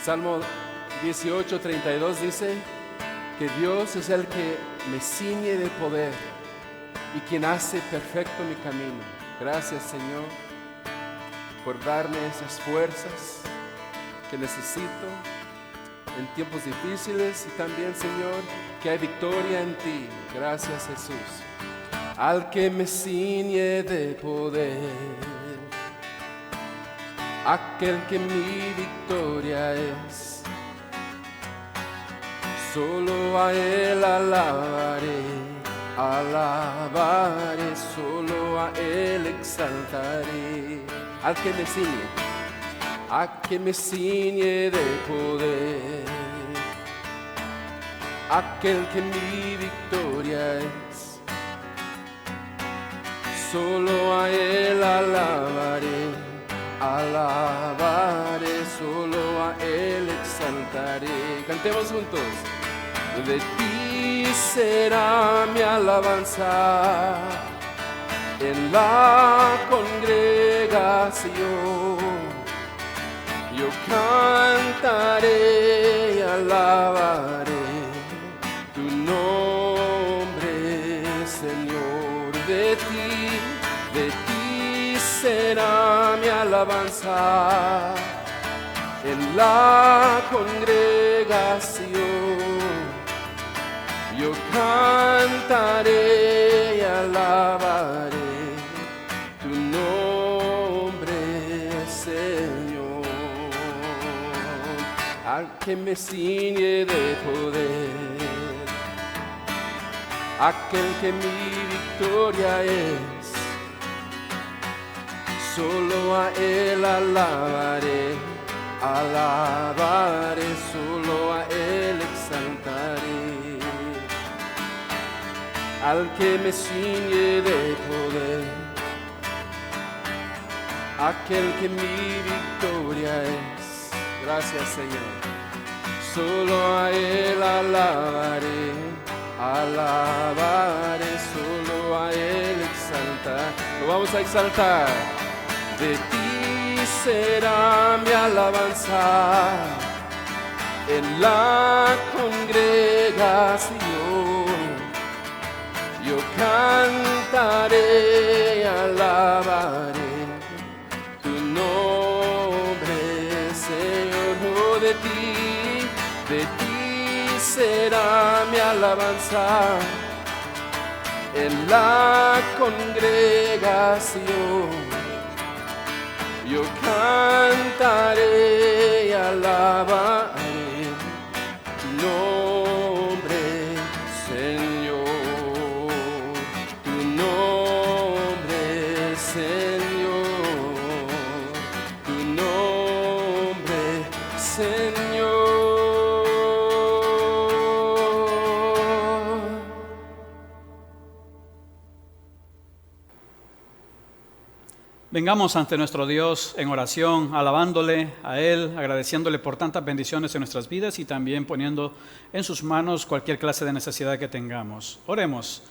Salmo 18:32 dice que Dios es el que me ciñe de poder y quien hace perfecto mi camino. Gracias, Señor, por darme esas fuerzas que necesito en tiempos difíciles, y también, Señor, que hay victoria en ti. Gracias, Jesús. Al que me ciñe de poder, aquel que mi victoria es, solo a Él alabaré, alabaré, solo a Él exaltaré. Al que me ciñe, a que me ciñe de poder, aquel que mi victoria es, solo a Él alabaré, alabaré, solo a Él exaltaré. Cantemos juntos. De ti será mi alabanza en la congregación. Yo cantaré y alabaré tu nombre, Señor. De ti será mi alabanza en la congregación. Yo cantaré y alabaré tu nombre, Señor. Al que me ciñe de poder, aquel que mi victoria es, solo a Él alabaré, alabaré, solo a Él exaltaré. Al que me ciñe de poder, aquel que mi victoria es. Gracias, Señor. Solo a Él alabaré, alabaré, solo a Él exaltar. Lo vamos a exaltar. De ti será mi alabanza en la congregación. Yo cantaré y alabaré tu nombre, Señor. Oh, de ti será mi alabanza en la congregación. Yo cantaré y alabaré tu nombre, Señor. Tu nombre, Señor. Tu nombre, Señor. Vengamos ante nuestro Dios en oración, alabándole a Él, agradeciéndole por tantas bendiciones en nuestras vidas y también poniendo en sus manos cualquier clase de necesidad que tengamos. Oremos.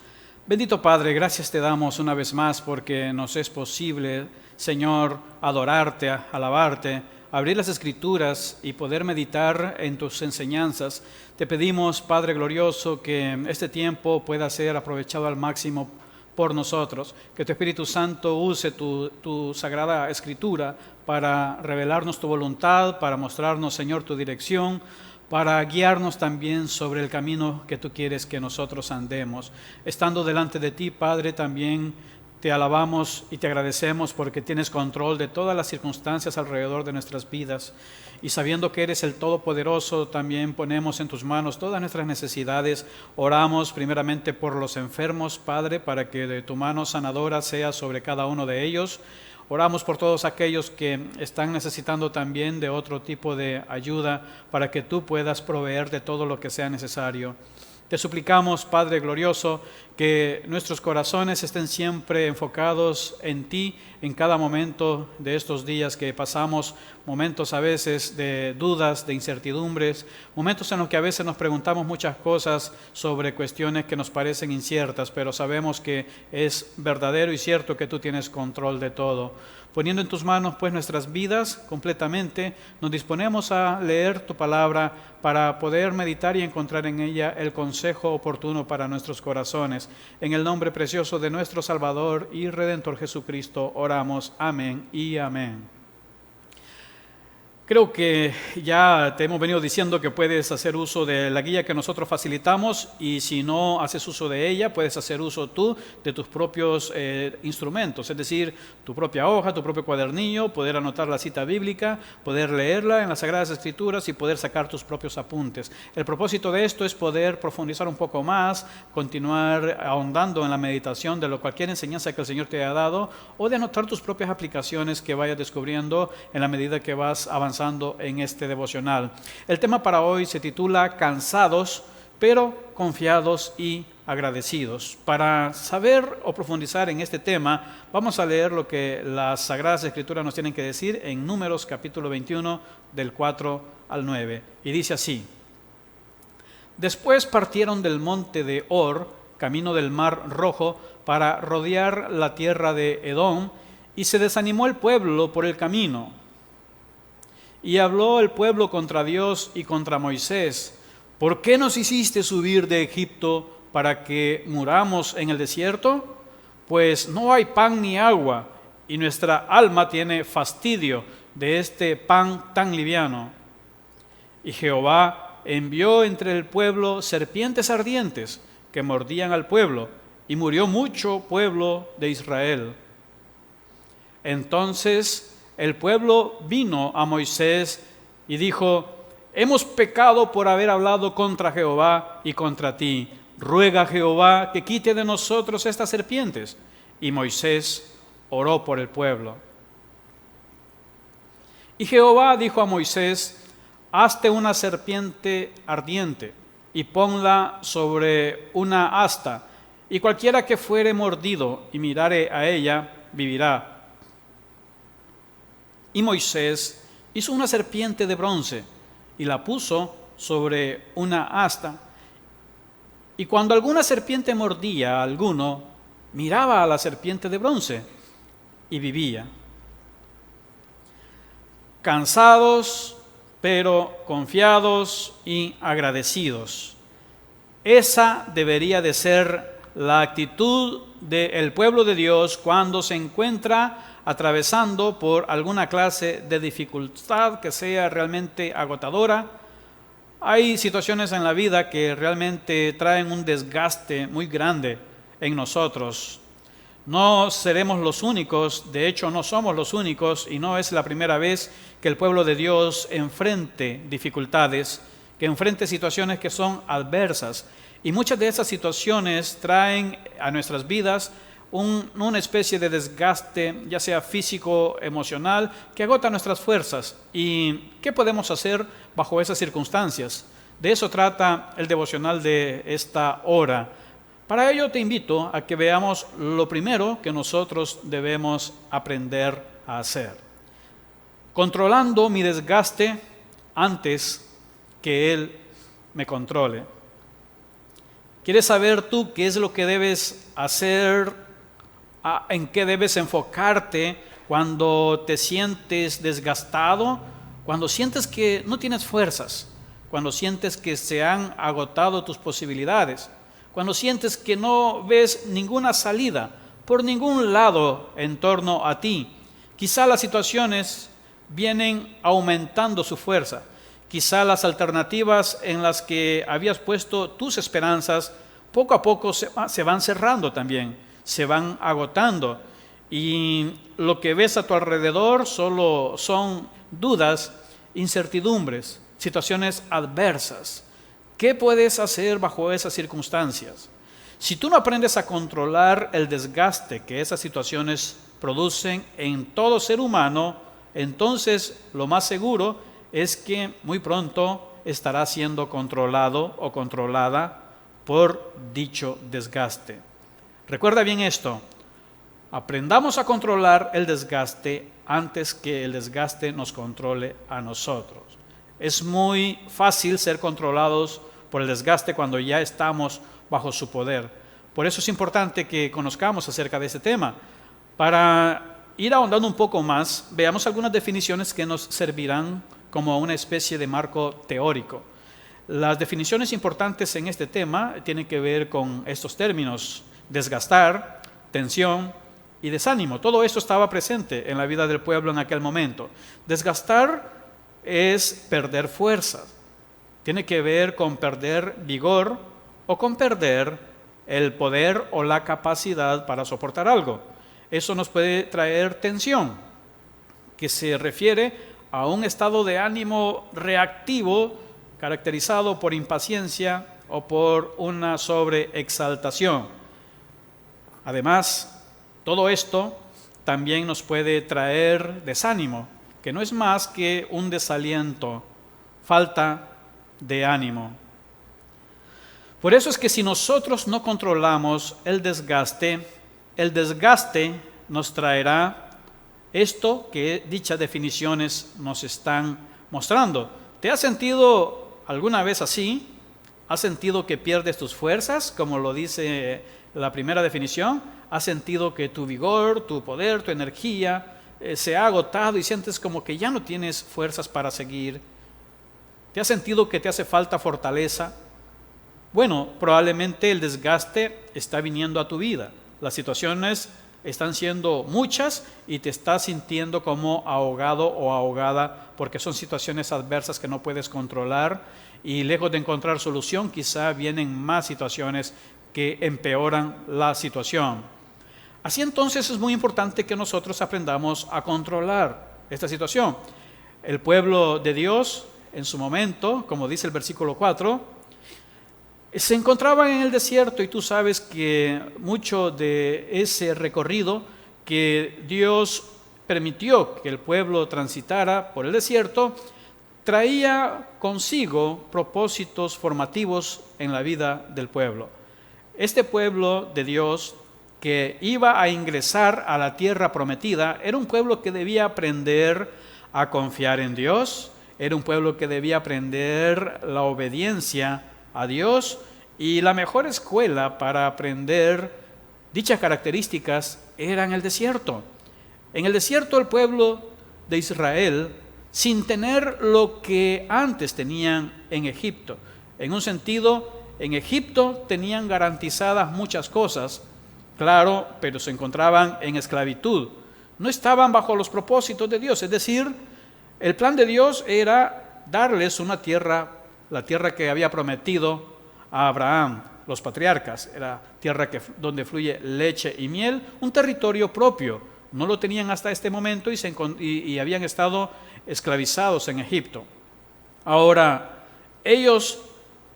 Bendito Padre, gracias te damos una vez más porque nos es posible, Señor, adorarte, alabarte, abrir las Escrituras y poder meditar en tus enseñanzas. Te pedimos, Padre glorioso, que este tiempo pueda ser aprovechado al máximo por nosotros, que tu Espíritu Santo use tu Sagrada Escritura para revelarnos tu voluntad, para mostrarnos, Señor, tu dirección, para guiarnos también sobre el camino que tú quieres que nosotros andemos. Estando delante de ti, Padre, también te alabamos y te agradecemos porque tienes control de todas las circunstancias alrededor de nuestras vidas. Y sabiendo que eres el Todopoderoso, también ponemos en tus manos todas nuestras necesidades. Oramos primeramente por los enfermos, Padre, para que de tu mano sanadora sea sobre cada uno de ellos. Oramos por todos aquellos que están necesitando también de otro tipo de ayuda, para que tú puedas proveer de todo lo que sea necesario. Te suplicamos, Padre glorioso, que nuestros corazones estén siempre enfocados en ti en cada momento de estos días que pasamos, momentos a veces de dudas, de incertidumbres, momentos en los que a veces nos preguntamos muchas cosas sobre cuestiones que nos parecen inciertas, pero sabemos que es verdadero y cierto que tú tienes control de todo. Poniendo en tus manos pues nuestras vidas completamente, nos disponemos a leer tu palabra para poder meditar y encontrar en ella el consejo oportuno para nuestros corazones. En el nombre precioso de nuestro Salvador y Redentor Jesucristo oramos. Amén y amén. Creo que ya te hemos venido diciendo que puedes hacer uso de la guía que nosotros facilitamos, y si no haces uso de ella, puedes hacer uso tú de tus propios instrumentos, es decir, tu propia hoja, tu propio cuadernillo, poder anotar la cita bíblica, poder leerla en las Sagradas Escrituras y poder sacar tus propios apuntes. El propósito de esto es poder profundizar un poco más, continuar ahondando en la meditación de cualquier enseñanza que el Señor te haya dado, o de anotar tus propias aplicaciones que vayas descubriendo en la medida que vas avanzando en este devocional. El tema para hoy se titula Cansados, pero confiados y agradecidos. Para saber o profundizar en este tema, vamos a leer lo que las Sagradas Escrituras nos tienen que decir en Números capítulo 21, del 4 al 9. Y dice así: Después partieron del monte de Hor, camino del Mar Rojo, para rodear la tierra de Edom, y se desanimó el pueblo por el camino. Y habló el pueblo contra Dios y contra Moisés: ¿Por qué nos hiciste subir de Egipto para que muramos en el desierto? Pues no hay pan ni agua, y nuestra alma tiene fastidio de este pan tan liviano. Y Jehová envió entre el pueblo serpientes ardientes que mordían al pueblo, y murió mucho pueblo de Israel. Entonces el pueblo vino a Moisés y dijo: Hemos pecado por haber hablado contra Jehová y contra ti. Ruega a Jehová que quite de nosotros estas serpientes. Y Moisés oró por el pueblo. Y Jehová dijo a Moisés: Hazte una serpiente ardiente y ponla sobre una asta, y cualquiera que fuere mordido y mirare a ella, vivirá. Y Moisés hizo una serpiente de bronce y la puso sobre una asta. Y cuando alguna serpiente mordía a alguno, miraba a la serpiente de bronce y vivía. Cansados, pero confiados y agradecidos. Esa debería de ser la actitud del pueblo de Dios cuando se encuentra atravesando por alguna clase de dificultad que sea realmente agotadora. Hay situaciones en la vida que realmente traen un desgaste muy grande en nosotros. No seremos los únicos, de hecho no somos los únicos, y no es la primera vez que el pueblo de Dios enfrente dificultades, que enfrente situaciones que son adversas. Y muchas de esas situaciones traen a nuestras vidas una especie de desgaste, ya sea físico, emocional, que agota nuestras fuerzas. ¿Y qué podemos hacer bajo esas circunstancias? De eso trata el devocional de esta hora. Para ello te invito a que veamos lo primero que nosotros debemos aprender a hacer. Controlando mi desgaste antes que Él me controle. ¿Quieres saber tú qué es lo que debes hacer? ¿En qué debes enfocarte cuando te sientes desgastado? Cuando sientes que no tienes fuerzas, cuando sientes que se han agotado tus posibilidades, cuando sientes que no ves ninguna salida por ningún lado en torno a ti. Quizá las situaciones vienen aumentando su fuerza. Quizá las alternativas en las que habías puesto tus esperanzas poco a poco se van cerrando también, se van agotando, y lo que ves a tu alrededor solo son dudas, incertidumbres, situaciones adversas. ¿Qué puedes hacer bajo esas circunstancias? Si tú no aprendes a controlar el desgaste que esas situaciones producen en todo ser humano, entonces lo más seguro es que muy pronto estará siendo controlado o controlada por dicho desgaste. Recuerda bien esto: aprendamos a controlar el desgaste antes que el desgaste nos controle a nosotros. Es muy fácil ser controlados por el desgaste cuando ya estamos bajo su poder. Por eso es importante que conozcamos acerca de este tema, para ir ahondando un poco más, veamos algunas definiciones que nos servirán como una especie de marco teórico. Las definiciones importantes en este tema tienen que ver con estos términos: desgastar, tensión y desánimo. Todo esto estaba presente en la vida del pueblo en aquel momento. Desgastar es perder fuerza. Tiene que ver con perder vigor o con perder el poder o la capacidad para soportar algo. Eso nos puede traer tensión, que se refiere a un estado de ánimo reactivo caracterizado por impaciencia o por una sobreexaltación. Además, todo esto también nos puede traer desánimo, que no es más que un desaliento, falta de ánimo. Por eso es que si nosotros no controlamos el desgaste nos traerá esto que dichas definiciones nos están mostrando. ¿Te has sentido alguna vez así? ¿Has sentido que pierdes tus fuerzas, como lo dice la primera definición? ¿Has sentido que tu vigor, tu poder, tu energía se ha agotado y sientes como que ya no tienes fuerzas para seguir? ¿Te has sentido que te hace falta fortaleza? Bueno, probablemente el desgaste está viniendo a tu vida. Las situaciones están siendo muchas y te estás sintiendo como ahogado o ahogada porque son situaciones adversas que no puedes controlar y lejos de encontrar solución, quizá vienen más situaciones que empeoran la situación. Así entonces es muy importante que nosotros aprendamos a controlar esta situación. El pueblo de Dios en su momento, como dice el versículo 4, se encontraba en el desierto y tú sabes que mucho de ese recorrido que Dios permitió que el pueblo transitara por el desierto traía consigo propósitos formativos en la vida del pueblo. Este pueblo de Dios que iba a ingresar a la tierra prometida era un pueblo que debía aprender a confiar en Dios, era un pueblo que debía aprender la obediencia a Dios, y la mejor escuela para aprender dichas características era en el desierto. En el desierto el pueblo de Israel, sin tener lo que antes tenían en Egipto. En un sentido, en Egipto tenían garantizadas muchas cosas, claro, pero se encontraban en esclavitud. No estaban bajo los propósitos de Dios, es decir, el plan de Dios era darles una tierra, la tierra que había prometido a Abraham, los patriarcas, era tierra donde fluye leche y miel, un territorio propio. No lo tenían hasta este momento y habían estado esclavizados en Egipto. Ahora, ellos,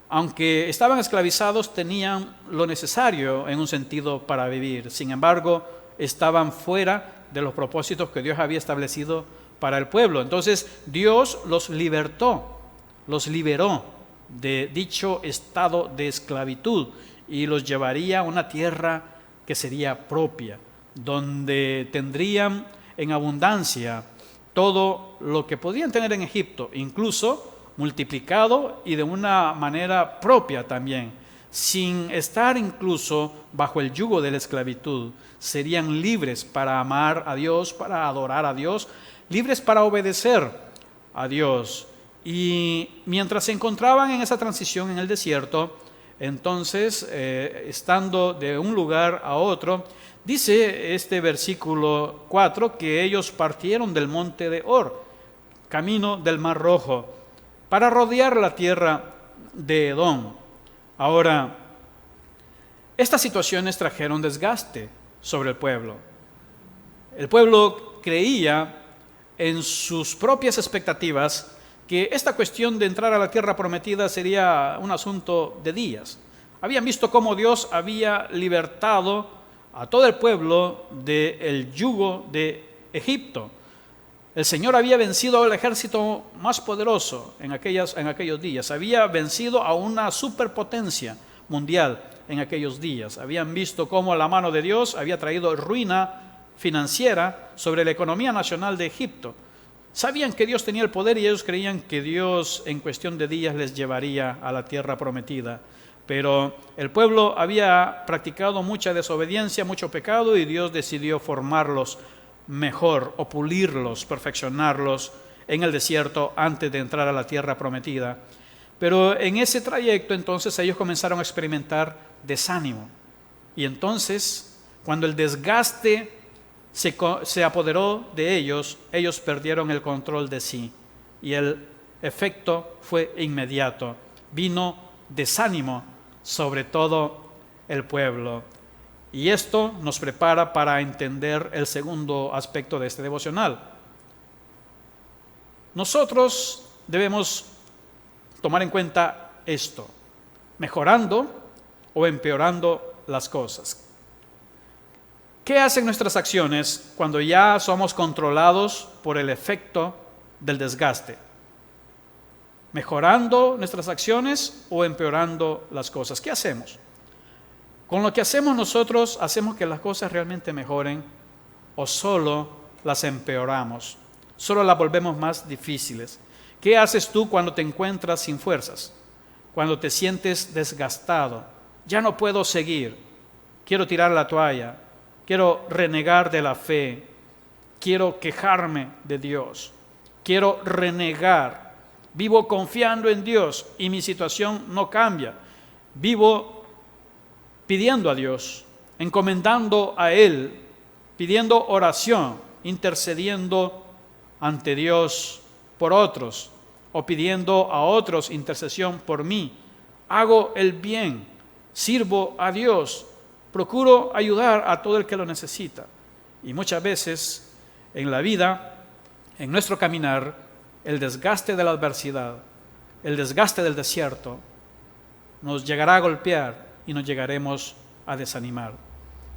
aunque estaban esclavizados, tenían lo necesario en un sentido para vivir. Sin embargo, estaban fuera de los propósitos que Dios había establecido para el pueblo. Entonces, Dios los libertó, los liberó de dicho estado de esclavitud y los llevaría a una tierra que sería propia, donde tendrían en abundancia todo lo que podían tener en Egipto, incluso multiplicado y de una manera propia también, sin estar incluso bajo el yugo de la esclavitud. Serían libres para amar a Dios, para adorar a Dios, libres para obedecer a Dios. Y mientras se encontraban en esa transición en el desierto, entonces, estando de un lugar a otro, dice este versículo 4 que ellos partieron del monte de Hor, camino del Mar Rojo, para rodear la tierra de Edom. Ahora, estas situaciones trajeron desgaste sobre el pueblo. El pueblo creía en sus propias expectativas que esta cuestión de entrar a la tierra prometida sería un asunto de días. Habían visto cómo Dios había libertado a todo el pueblo del yugo de Egipto. El Señor había vencido al ejército más poderoso en aquellos días. Había vencido a una superpotencia mundial en aquellos días. Habían visto cómo la mano de Dios había traído ruina financiera sobre la economía nacional de Egipto. Sabían que Dios tenía el poder y ellos creían que Dios en cuestión de días les llevaría a la tierra prometida. Pero el pueblo había practicado mucha desobediencia, mucho pecado y Dios decidió formarlos mejor o pulirlos, perfeccionarlos en el desierto antes de entrar a la tierra prometida. Pero en ese trayecto entonces ellos comenzaron a experimentar desánimo. Y entonces, cuando el desgaste se apoderó de ellos, ellos perdieron el control de sí. Y el efecto fue inmediato. Vino desánimo sobre todo el pueblo. Y esto nos prepara para entender el segundo aspecto de este devocional. Nosotros debemos tomar en cuenta esto, mejorando o empeorando las cosas. ¿Qué hacen nuestras acciones cuando ya somos controlados por el efecto del desgaste? ¿Mejorando nuestras acciones o empeorando las cosas? ¿Qué hacemos? Con lo que hacemos nosotros, ¿hacemos que las cosas realmente mejoren o solo las empeoramos? Solo las volvemos más difíciles. ¿Qué haces tú cuando te encuentras sin fuerzas? Cuando te sientes desgastado. Ya no puedo seguir. Quiero tirar la toalla. Quiero renegar de la fe. Quiero quejarme de Dios. Quiero renegar. Vivo confiando en Dios y mi situación no cambia. Vivo pidiendo a Dios, encomendando a Él, pidiendo oración, intercediendo ante Dios por otros o pidiendo a otros intercesión por mí. Hago el bien, sirvo a Dios, procuro ayudar a todo el que lo necesita. Y muchas veces en la vida, en nuestro caminar, el desgaste de la adversidad, el desgaste del desierto, nos llegará a golpear y nos llegaremos a desanimar.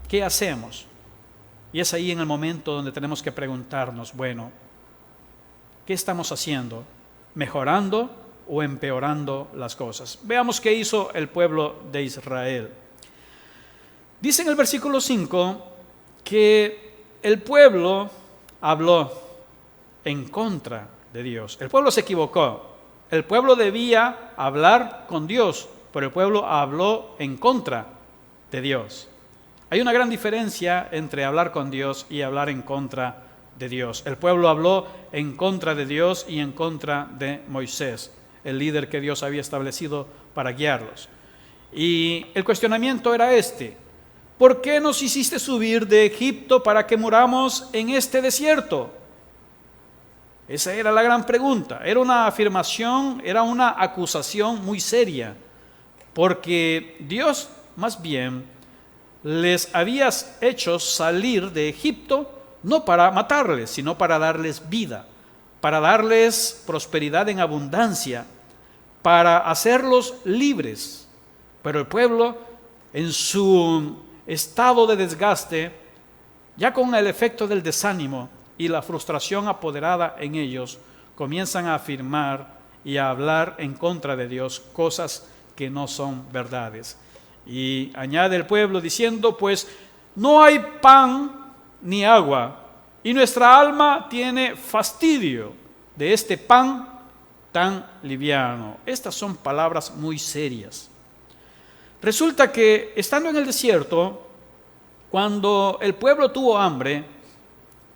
¿Qué hacemos? Y es ahí en el momento donde tenemos que preguntarnos, bueno, ¿qué estamos haciendo? ¿Mejorando o empeorando las cosas? Veamos qué hizo el pueblo de Israel. Dice en el versículo 5 que el pueblo habló en contra de Dios. El pueblo se equivocó. El pueblo debía hablar con Dios, pero el pueblo habló en contra de Dios. Hay una gran diferencia entre hablar con Dios y hablar en contra de Dios. El pueblo habló en contra de Dios y en contra de Moisés, el líder que Dios había establecido para guiarlos. Y el cuestionamiento era este: ¿por qué nos hiciste subir de Egipto para que muramos en este desierto? Esa era la gran pregunta. Era una afirmación, era una acusación muy seria, porque Dios más bien les había hecho salir de Egipto no para matarles, sino para darles vida, para darles prosperidad en abundancia, para hacerlos libres. Pero el pueblo, en su estado de desgaste, ya con el efecto del desánimo y la frustración apoderada en ellos, comienzan a afirmar y a hablar en contra de Dios cosas que no son verdades. Y añade el pueblo diciendo, pues no hay pan ni agua, y nuestra alma tiene fastidio de este pan tan liviano. Estas son palabras muy serias. Resulta que estando en el desierto, cuando el pueblo tuvo hambre,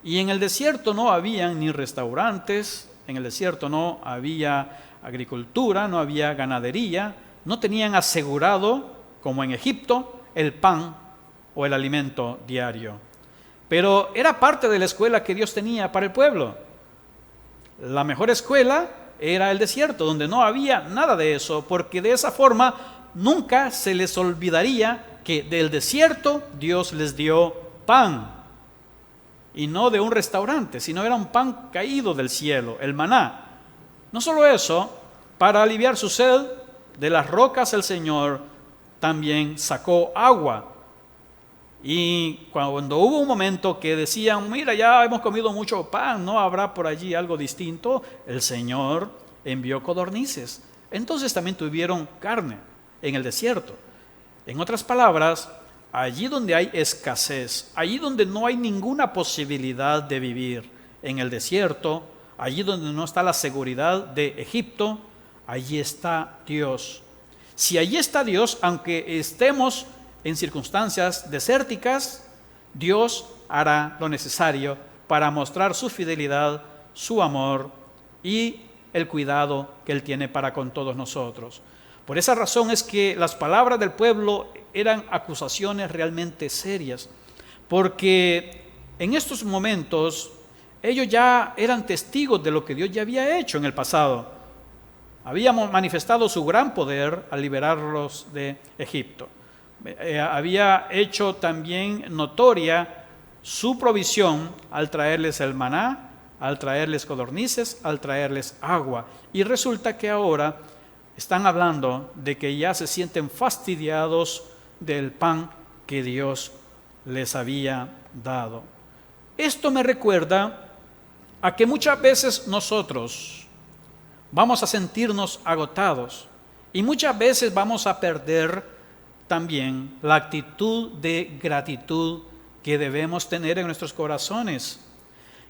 y en el desierto no habían ni restaurantes, en el desierto no había agricultura, no había ganadería, no tenían asegurado, como en Egipto, el pan o el alimento diario. Pero era parte de la escuela que Dios tenía para el pueblo. La mejor escuela era el desierto, donde no había nada de eso, porque de esa forma nunca se les olvidaría que del desierto Dios les dio pan. Y no de un restaurante, sino era un pan caído del cielo, el maná. No solo eso, para aliviar su sed, de las rocas el Señor también sacó agua. Y cuando hubo un momento que decían, mira, ya hemos comido mucho pan, ¿no habrá por allí algo distinto? El Señor envió codornices. Entonces también tuvieron carne en el desierto. En otras palabras, allí donde hay escasez, allí donde no hay ninguna posibilidad de vivir, en el desierto, allí donde no está la seguridad de Egipto, allí está Dios. Si allí está Dios, aunque estemos en circunstancias desérticas, Dios hará lo necesario para mostrar su fidelidad, su amor y el cuidado que Él tiene para con todos nosotros. Por esa razón es que las palabras del pueblo eran acusaciones realmente serias, porque en estos momentos ellos ya eran testigos de lo que Dios ya había hecho en el pasado. Había manifestado su gran poder al liberarlos de Egipto. Había hecho también notoria su provisión al traerles el maná, al traerles codornices, al traerles agua. Y resulta que ahora están hablando de que ya se sienten fastidiados del pan que Dios les había dado. Esto me recuerda a que muchas veces nosotros vamos a sentirnos agotados y muchas veces vamos a perder también la actitud de gratitud que debemos tener en nuestros corazones.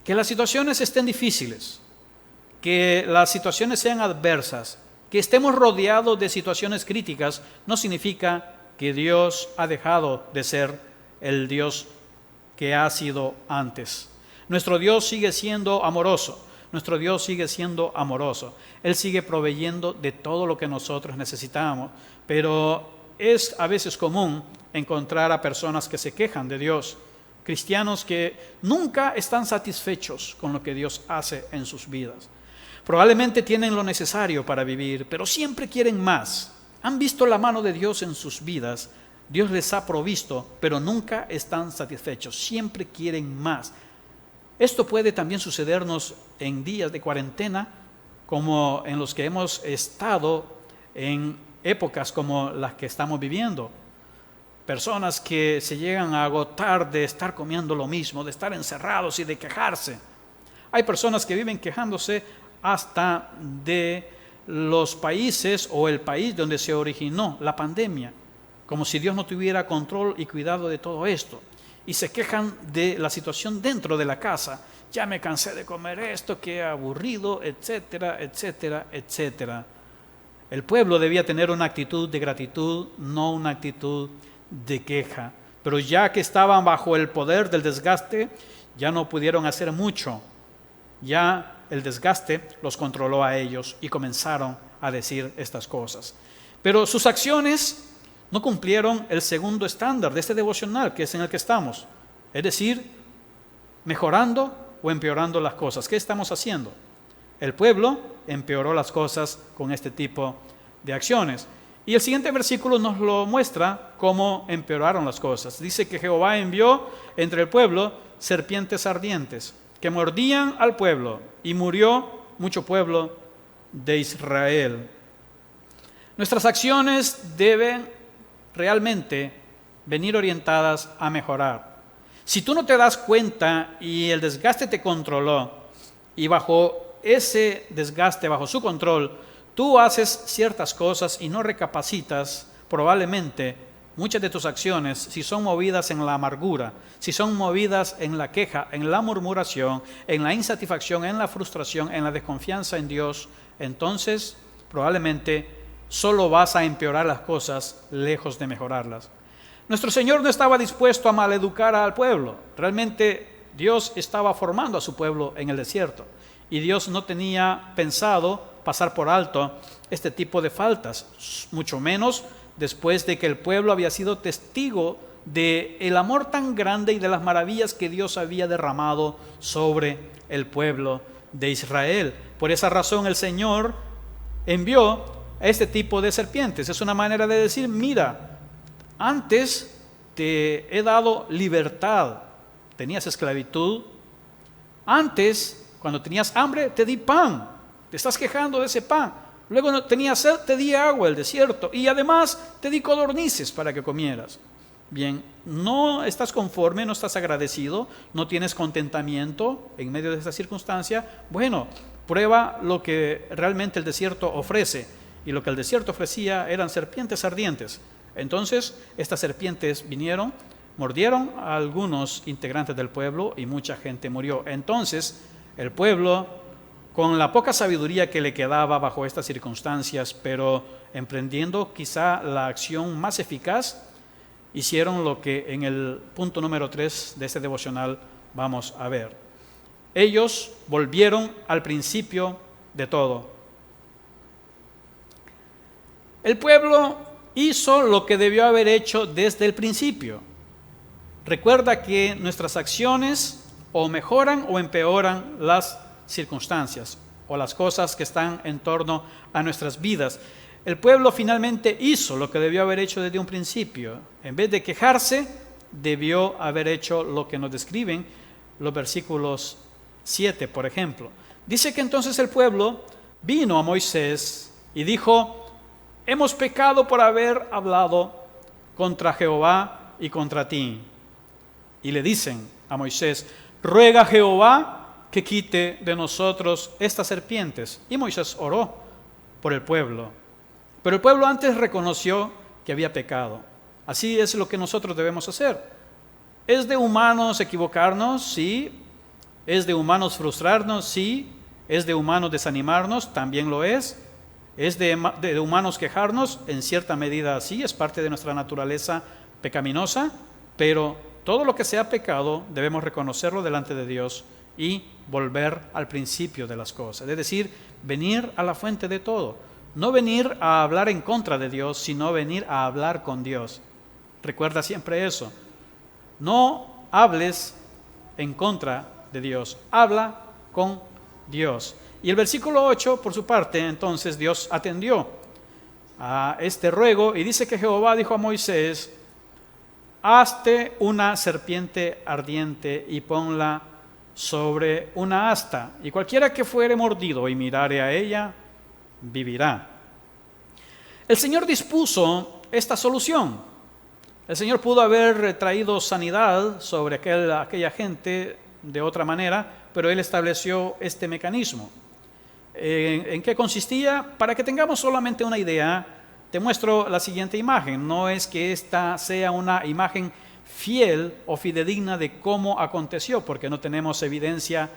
Que las situaciones estén difíciles, que las situaciones sean adversas, que estemos rodeados de situaciones críticas, no significa que Dios ha dejado de ser el Dios que ha sido antes. Nuestro Dios sigue siendo amoroso, nuestro Dios sigue siendo amoroso. Él sigue proveyendo de todo lo que nosotros necesitamos, pero es a veces común encontrar a personas que se quejan de Dios, cristianos que nunca están satisfechos con lo que Dios hace en sus vidas. Probablemente tienen lo necesario para vivir, pero siempre quieren más. Han visto la mano de Dios en sus vidas, Dios les ha provisto, pero nunca están satisfechos, siempre quieren más. Esto puede también sucedernos en días de cuarentena, como en los que hemos estado en épocas como las que estamos viviendo. Personas que se llegan a agotar de estar comiendo lo mismo, de estar encerrados y de quejarse. Hay personas que viven quejándose hasta de los países o el país donde se originó la pandemia, como si Dios no tuviera control y cuidado de todo esto. Y se quejan de la situación dentro de la casa. Ya me cansé de comer esto, qué aburrido, etcétera, etcétera, etcétera. El pueblo debía tener una actitud de gratitud, no una actitud de queja. Pero ya que estaban bajo el poder del desgaste, ya no pudieron hacer mucho. Ya el desgaste los controló a ellos y comenzaron a decir estas cosas. Pero sus acciones no cumplieron el segundo estándar de este devocional, que es en el que estamos. Es decir, mejorando o empeorando las cosas. ¿Qué estamos haciendo? El pueblo empeoró las cosas con este tipo de acciones. Y el siguiente versículo nos lo muestra cómo empeoraron las cosas. Dice que Jehová envió entre el pueblo serpientes ardientes que mordían al pueblo, y murió mucho pueblo de Israel. Nuestras acciones deben realmente venir orientadas a mejorar. Si tú no te das cuenta y el desgaste te controló, y bajo ese desgaste, bajo su control, tú haces ciertas cosas y no recapacitas, probablemente muchas de tus acciones, si son movidas en la amargura, si son movidas en la queja, en la murmuración, en la insatisfacción, en la frustración, en la desconfianza en Dios, entonces probablemente solo vas a empeorar las cosas lejos de mejorarlas. Nuestro Señor no estaba dispuesto a maleducar al pueblo. Realmente Dios estaba formando a su pueblo en el desierto y Dios no tenía pensado pasar por alto este tipo de faltas, mucho menos después de que el pueblo había sido testigo del amor tan grande y de las maravillas que Dios había derramado sobre el pueblo de Israel. Por esa razón el Señor envió a este tipo de serpientes. Es una manera de decir, mira, antes te he dado libertad, tenías esclavitud. Antes, cuando tenías hambre, te di pan, te estás quejando de ese pan. Luego no tenías sed, te di agua del desierto y además te di codornices para que comieras. Bien, no estás conforme, no estás agradecido, no tienes contentamiento en medio de esta circunstancia. Bueno, prueba lo que realmente el desierto ofrece. Y lo que el desierto ofrecía eran serpientes ardientes. Entonces, estas serpientes vinieron, mordieron a algunos integrantes del pueblo y mucha gente murió. Entonces, el pueblo, con la poca sabiduría que le quedaba bajo estas circunstancias, pero emprendiendo quizá la acción más eficaz, hicieron lo que en el punto número 3 de este devocional vamos a ver. Ellos volvieron al principio de todo. El pueblo hizo lo que debió haber hecho desde el principio. Recuerda que nuestras acciones o mejoran o empeoran las circunstancias o las cosas que están en torno a nuestras vidas. El pueblo finalmente hizo lo que debió haber hecho desde un principio. En vez de quejarse, debió haber hecho lo que nos describen los versículos 7, por ejemplo. Dice que entonces el pueblo vino a Moisés y dijo: hemos pecado por haber hablado contra Jehová y contra ti. Y le dicen a Moisés: ruega a Jehová que quite de nosotros estas serpientes. Y Moisés oró por el pueblo. Pero el pueblo antes reconoció que había pecado. Así es lo que nosotros debemos hacer. ¿Es de humanos equivocarnos? Sí. ¿Es de humanos frustrarnos? Sí. ¿Es de humanos desanimarnos? También lo es. ¿Es de humanos quejarnos? En cierta medida sí, es parte de nuestra naturaleza pecaminosa, pero todo lo que sea pecado debemos reconocerlo delante de Dios y volver al principio de las cosas. Es decir, venir a la fuente de todo. No venir a hablar en contra de Dios, sino venir a hablar con Dios. Recuerda siempre eso. No hables en contra de Dios, habla con Dios. Y el versículo 8, por su parte, entonces Dios atendió a este ruego y dice que Jehová dijo a Moisés: hazte una serpiente ardiente y ponla sobre una asta, y cualquiera que fuere mordido y mirare a ella, vivirá. El Señor dispuso esta solución. El Señor pudo haber traído sanidad sobre aquella gente de otra manera, pero Él estableció este mecanismo. ¿En qué consistía? Para que tengamos solamente una idea, te muestro la siguiente imagen. No es que esta sea una imagen fiel o fidedigna de cómo aconteció, porque no tenemos evidencia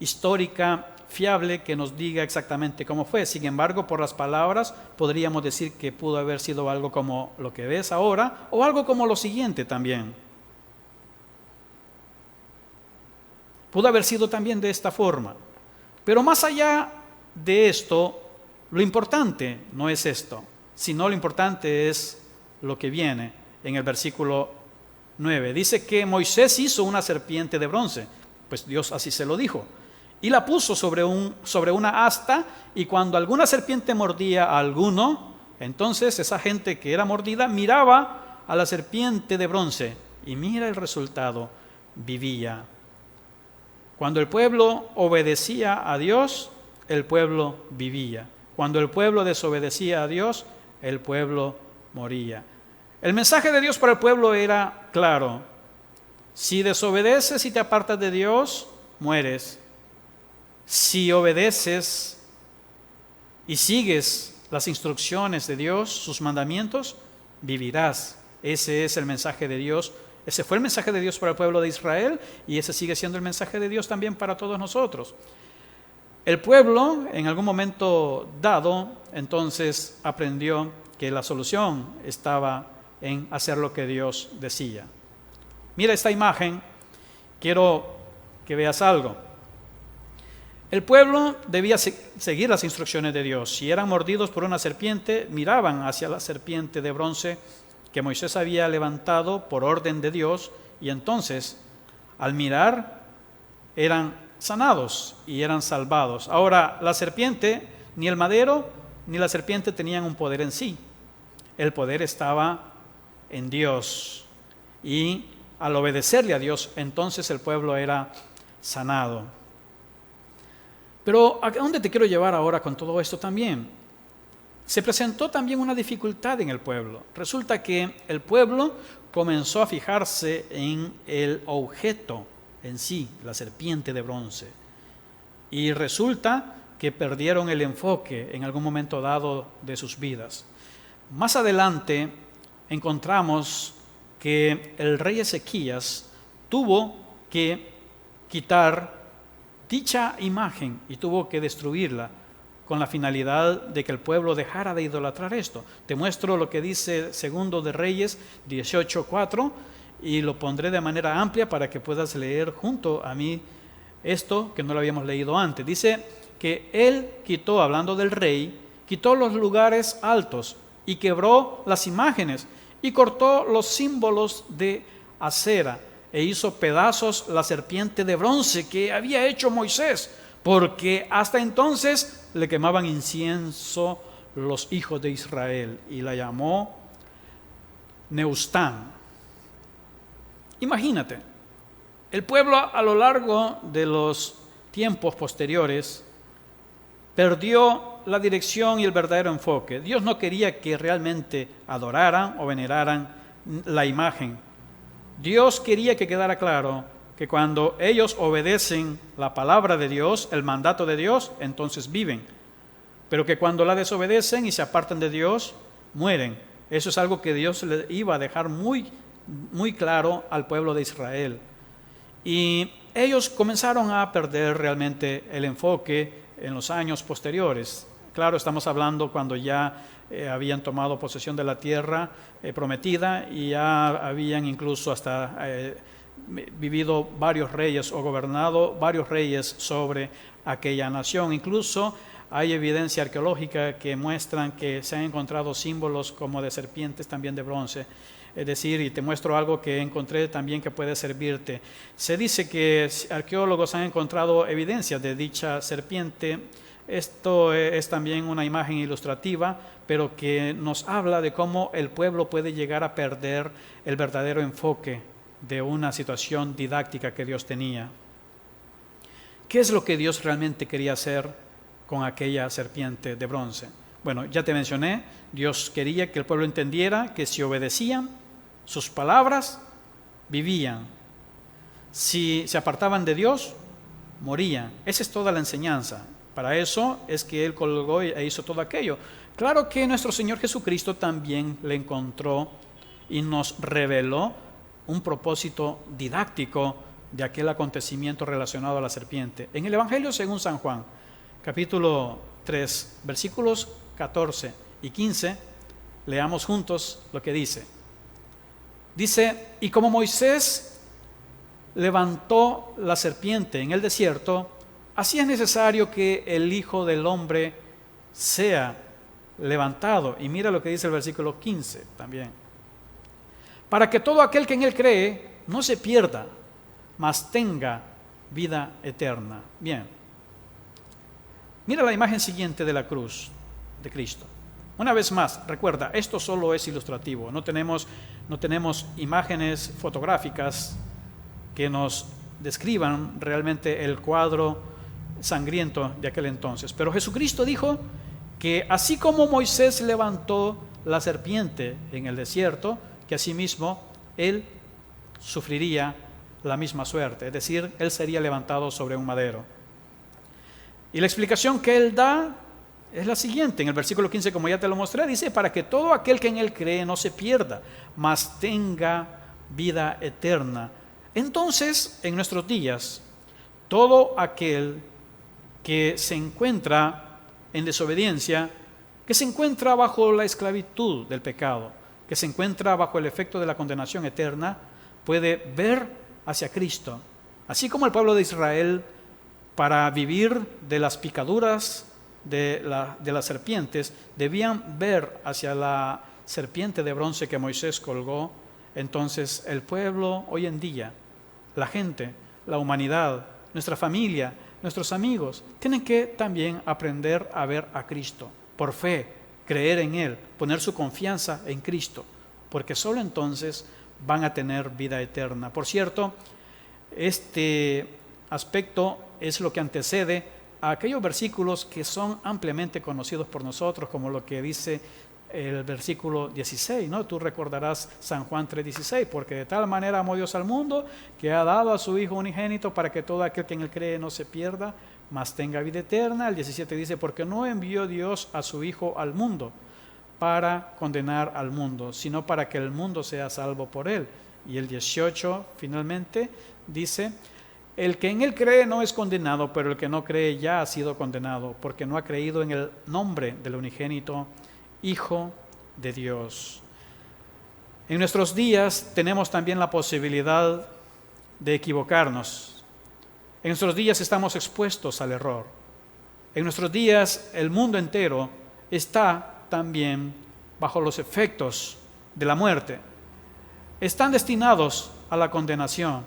histórica fiable que nos diga exactamente cómo fue. Sin embargo, por las palabras podríamos decir que pudo haber sido algo como lo que ves ahora, o algo como lo siguiente también. Pudo haber sido también de esta forma. Pero más allá de esto, lo importante no es esto, sino lo importante es lo que viene en el versículo 9. Dice que Moisés hizo una serpiente de bronce, pues Dios así se lo dijo, y la puso sobre una asta, y cuando alguna serpiente mordía a alguno, entonces esa gente que era mordida miraba a la serpiente de bronce, y mira el resultado, vivía. Cuando el pueblo obedecía a Dios, el pueblo vivía. Cuando el pueblo desobedecía a Dios, el pueblo moría. El mensaje de Dios para el pueblo era claro: si desobedeces y te apartas de Dios, mueres. Si obedeces y sigues las instrucciones de Dios, sus mandamientos, vivirás. Ese es el mensaje de Dios. Ese fue el mensaje de Dios para el pueblo de Israel, y ese sigue siendo el mensaje de Dios también para todos nosotros. El pueblo, en algún momento dado, entonces aprendió que la solución estaba en hacer lo que Dios decía. Mira esta imagen, quiero que veas algo. El pueblo debía seguir las instrucciones de Dios. Si eran mordidos por una serpiente, miraban hacia la serpiente de bronce que Moisés había levantado por orden de Dios, y entonces, al mirar, eran sanados y eran salvados. Ahora, la serpiente, ni el madero ni la serpiente tenían un poder en sí. El poder estaba en Dios, y al obedecerle a Dios, entonces el pueblo era sanado. Pero ¿a dónde te quiero llevar ahora con todo esto también? Se presentó también una dificultad en el pueblo. Resulta que el pueblo comenzó a fijarse en el objeto en sí, la serpiente de bronce. Y resulta que perdieron el enfoque en algún momento dado de sus vidas. Más adelante encontramos que el rey Ezequías tuvo que quitar dicha imagen y tuvo que destruirla con la finalidad de que el pueblo dejara de idolatrar esto. Te muestro lo que dice Segundo de Reyes 18:4, y lo pondré de manera amplia para que puedas leer junto a mí esto que no lo habíamos leído antes. Dice que él quitó, hablando del rey, quitó los lugares altos y quebró las imágenes y cortó los símbolos de acera e hizo pedazos la serpiente de bronce que había hecho Moisés, porque hasta entonces le quemaban incienso los hijos de Israel, y la llamó Neustán. Imagínate, el pueblo a lo largo de los tiempos posteriores perdió la dirección y el verdadero enfoque. Dios no quería que realmente adoraran o veneraran la imagen. Dios quería que quedara claro que cuando ellos obedecen la palabra de Dios, el mandato de Dios, entonces viven. Pero que cuando la desobedecen y se apartan de Dios, mueren. Eso es algo que Dios le iba a dejar muy claro al pueblo de Israel. Y ellos comenzaron a perder realmente el enfoque en los años posteriores. Claro, estamos hablando cuando ya habían tomado posesión de la tierra prometida y ya habían incluso hasta vivido varios reyes o gobernado varios reyes sobre aquella nación. Incluso hay evidencia arqueológica que muestran que se han encontrado símbolos como de serpientes también de bronce. Es decir, y te muestro algo que encontré también que puede servirte. Se dice que arqueólogos han encontrado evidencias de dicha serpiente. Esto es también una imagen ilustrativa, pero que nos habla de cómo el pueblo puede llegar a perder el verdadero enfoque de una situación didáctica que Dios tenía. ¿Qué es lo que Dios realmente quería hacer con aquella serpiente de bronce? Bueno, ya te mencioné, Dios quería que el pueblo entendiera que si obedecían sus palabras, vivían. Si se apartaban de Dios, morían. Esa es toda la enseñanza. Para eso es que Él colgó e hizo todo aquello. Claro que nuestro Señor Jesucristo también le encontró y nos reveló un propósito didáctico de aquel acontecimiento relacionado a la serpiente. En el Evangelio según San Juan, capítulo 3, versículos 14 y 15, leamos juntos lo que dice. Dice, y como Moisés levantó la serpiente en el desierto, así es necesario que el Hijo del Hombre sea levantado. Y mira lo que dice el versículo 15 también. Para que todo aquel que en Él cree no se pierda, mas tenga vida eterna. Bien. Mira la imagen siguiente de la cruz de Cristo. Una vez más, recuerda, esto solo es ilustrativo. No tenemos imágenes fotográficas que nos describan realmente el cuadro sangriento de aquel entonces. Pero Jesucristo dijo que así como Moisés levantó la serpiente en el desierto, que asimismo Él sufriría la misma suerte. Es decir, Él sería levantado sobre un madero. Y la explicación que Él da es la siguiente. En el versículo 15, como ya te lo mostré, dice, para que todo aquel que en Él cree no se pierda, mas tenga vida eterna. Entonces, en nuestros días, todo aquel que se encuentra en desobediencia, que se encuentra bajo la esclavitud del pecado, que se encuentra bajo el efecto de la condenación eterna, puede ver hacia Cristo. Así como el pueblo de Israel, para vivir de las picaduras de las serpientes, debían ver hacia la serpiente de bronce que Moisés colgó. Entonces el pueblo hoy en día, la gente, la humanidad, nuestra familia, nuestros amigos, tienen que también aprender a ver a Cristo, por fe, creer en Él, poner su confianza en Cristo, porque solo entonces van a tener vida eterna. Por cierto, este aspecto es lo que antecede a aquellos versículos que son ampliamente conocidos por nosotros, como lo que dice el versículo 16, ¿no? Tú recordarás San Juan 3:16, porque de tal manera amó Dios al mundo que ha dado a su Hijo unigénito para que todo aquel que en Él cree no se pierda, mas tenga vida eterna. El 17 dice, porque no envió Dios a su Hijo al mundo para condenar al mundo, sino para que el mundo sea salvo por Él. Y el 18 finalmente dice, el que en Él cree no es condenado, pero el que no cree ya ha sido condenado, porque no ha creído en el nombre del unigénito Hijo de Dios. En nuestros días tenemos también la posibilidad de equivocarnos. En nuestros días estamos expuestos al error. En nuestros días el mundo entero está también bajo los efectos de la muerte. Están destinados a la condenación,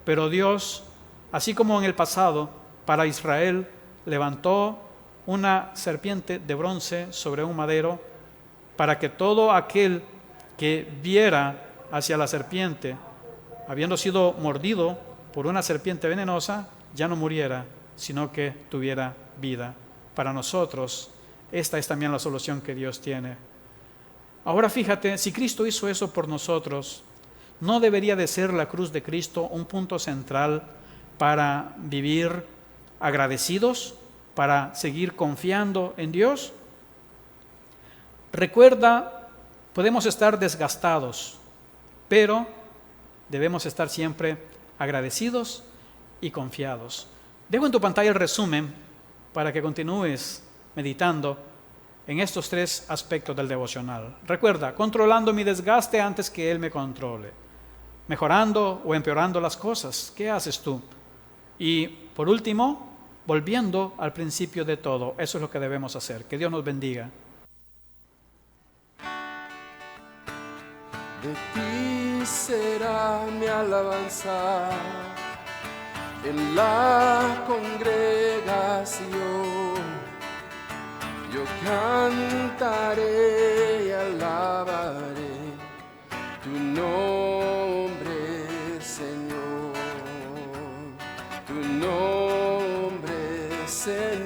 pero Dios, así como en el pasado, para Israel, levantó una serpiente de bronce sobre un madero para que todo aquel que viera hacia la serpiente, habiendo sido mordido por una serpiente venenosa, ya no muriera, sino que tuviera vida. Para nosotros, esta es también la solución que Dios tiene. Ahora fíjate, si Cristo hizo eso por nosotros, ¿no debería de ser la cruz de Cristo un punto central para vivir agradecidos, para seguir confiando en Dios? Recuerda, podemos estar desgastados, pero debemos estar siempre agradecidos y confiados. Dejo en tu pantalla el resumen para que continúes meditando en estos 3 aspectos del devocional. Recuerda, controlando mi desgaste antes que Él me controle. Mejorando o empeorando las cosas. ¿Qué haces tú? Y por último, volviendo al principio de todo. Eso es lo que debemos hacer. Que Dios nos bendiga. De ti será mi alabanza en la congregación. Yo cantaré y alabaré tu nombre, Señor, tu nombre, Señor.